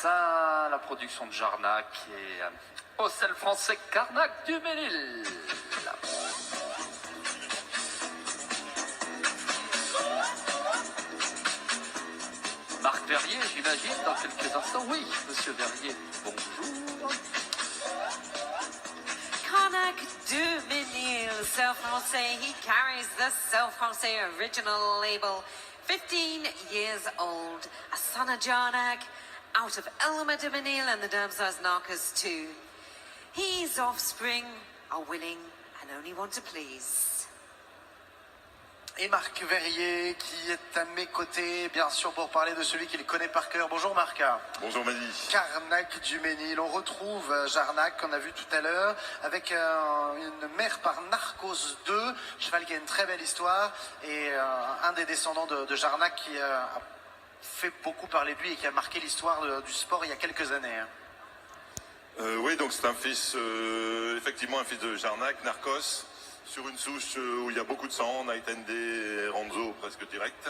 à la production de Jarnac et au sel français Carnac du Ménil. Marc Verrier, j'imagine, dans quelques instants. Oui, monsieur Verrier, bonjour. Carnac du Ménil, sel français. He carries the sel français original label. 15 years old, a son of Jarnac, out of Elmer de Ménil and the Damsaz Knockers too. His offspring are willing and only want to please. Et Marc Verrier qui est à mes côtés, bien sûr, pour parler de celui qu'il connaît par cœur. Bonjour Marc. Bonjour Madi. Carnac du Ménil. On retrouve Jarnac qu'on a vu tout à l'heure avec une mère par Narcos 2, cheval qui a une très belle histoire et un des descendants de Jarnac qui a fait beaucoup parler de lui et qui a marqué l'histoire du sport il y a quelques années. Oui, donc c'est un fils, effectivement un fils de Jarnac, Narcos, sur une souche où il y a beaucoup de sang, Night and Day, Ranzo presque direct.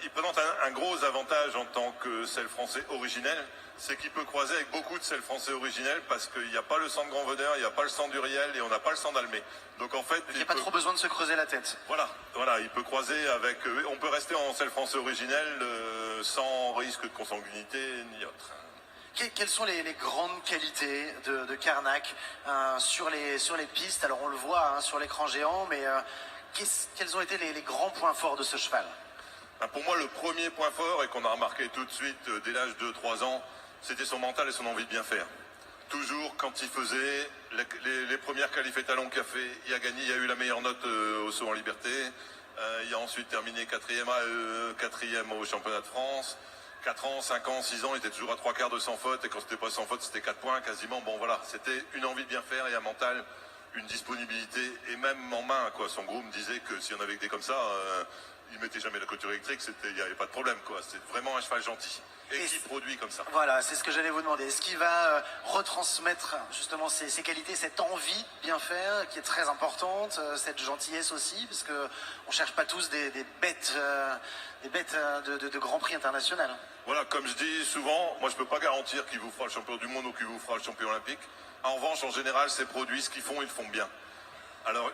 Il présente un gros avantage en tant que sel français originel, c'est qu'il peut croiser avec beaucoup de sel français originel parce qu'il n'y a pas le sang de Grand Veneur, il n'y a pas le sang d'Uriel et on n'a pas le sang d'Almé. Donc en fait, il n'y a pas trop besoin de se creuser la tête. Voilà, il peut croiser avec, on peut rester en sel français originel sans risque de consanguinité ni autre. Quelles sont les grandes qualités de Carnac sur les pistes? Alors on le voit sur l'écran géant, mais quels ont été les grands points forts de ce cheval? Pour moi, le premier point fort, et qu'on a remarqué tout de suite dès l'âge de 3 ans, c'était son mental et son envie de bien faire. Toujours, quand il faisait les premières qualifs étalons qu'il a fait, il a gagné, il a eu la meilleure note au saut en liberté. Il a ensuite terminé 4e au championnat de France. 4 ans, 5 ans, 6 ans, il était toujours à 3/4 de sans faute, et quand c'était pas sans faute, c'était 4 points quasiment. Bon voilà, c'était une envie de bien faire et un mental, une disponibilité, et même en main, quoi. Son groom disait que si on avait des comme ça, il mettait jamais la couture électrique, il n'y avait pas de problème, quoi. C'est vraiment un cheval gentil et qui produit comme ça. Voilà, c'est ce que j'allais vous demander. Est-ce qu'il va retransmettre justement ces qualités, cette envie de bien faire, qui est très importante, cette gentillesse aussi, parce que on cherche pas tous des bêtes de Grand Prix international. Voilà, comme je dis souvent, moi je peux pas garantir qu'il vous fera le champion du monde ou qu'il vous fera le champion olympique. En revanche, en général, ces produits, ce qu'ils font, ils le font bien. Alors,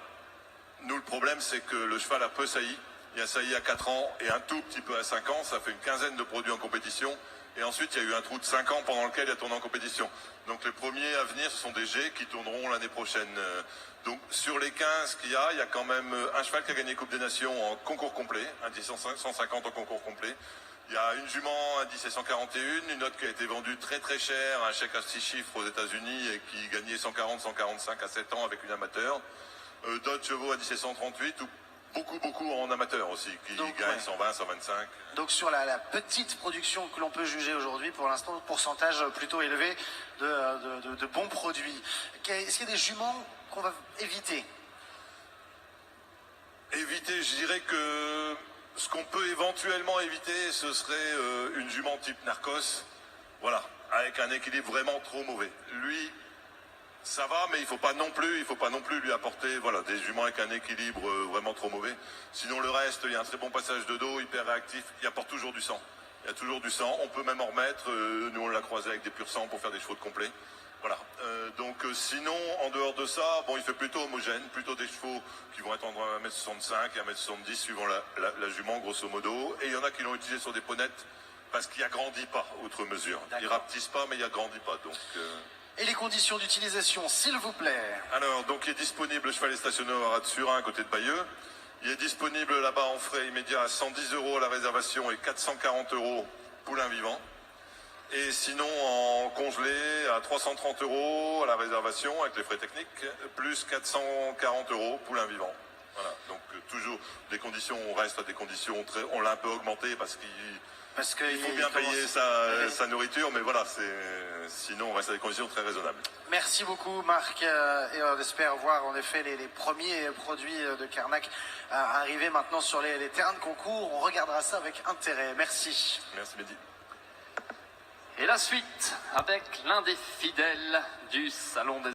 nous, le problème, c'est que le cheval a peu sailli. Il a sailli à 4 ans et un tout petit peu à 5 ans. Ça fait une quinzaine de produits en compétition. Et ensuite, il y a eu un trou de 5 ans pendant lequel il a tourné en compétition. Donc les premiers à venir, ce sont des G qui tourneront l'année prochaine. Donc sur les 15 qu'il y a quand même un cheval qui a gagné Coupe des Nations en concours complet, un 10 150 en concours complet. Il y a une jument, un 10 et 141, une autre qui a été vendue très très cher, un chèque à 6 chiffres aux États-Unis et qui gagnait 140, 145 à 7 ans avec une amateur. D'autres chevaux à 10 et 138, ou beaucoup en amateur aussi, qui gagnent 120, 125. Donc sur la petite production que l'on peut juger aujourd'hui, pour l'instant, pourcentage plutôt élevé de bons produits. Est-ce qu'il y a des juments qu'on va éviter? Éviter, je dirais que ce qu'on peut éventuellement éviter, ce serait une jument type Narcos, voilà, avec un équilibre vraiment trop mauvais. Lui, ça va, mais il faut pas non plus lui apporter, voilà, des juments avec un équilibre vraiment trop mauvais. Sinon le reste, il y a un très bon passage de dos, hyper réactif, il apporte toujours du sang. Il y a toujours du sang, on peut même en remettre, nous on l'a croisé avec des purs sang pour faire des chevaux de complet. Voilà, donc sinon, en dehors de ça, bon, il fait plutôt homogène, plutôt des chevaux qui vont être entre 1m65 et 1m70 suivant la jument, grosso modo. Et il y en a qui l'ont utilisé sur des ponettes parce qu'il agrandit pas, outre mesure. Il rapetisse pas, mais il agrandit pas, donc... Et les conditions d'utilisation, s'il vous plaît? Alors, donc il est disponible, le cheval est stationné au Haras de Surin, à côté de Bayeux. Il est disponible là-bas en frais immédiats à 110 € à la réservation et 440 € poulain vivant. Et sinon en congelé à 330 € à la réservation avec les frais techniques, plus 440 € poulain vivant. Voilà, donc toujours des conditions, on reste à des conditions très, on l'a un peu augmenté parce qu'il faut bien payer sa nourriture, mais voilà, sinon on reste à des conditions très raisonnables. Merci beaucoup Marc, et on espère voir en effet les premiers produits de Carnac arriver maintenant sur les terrains de concours. On regardera ça avec intérêt. Merci. Merci Mehdi. Et la suite avec l'un des fidèles du Salon des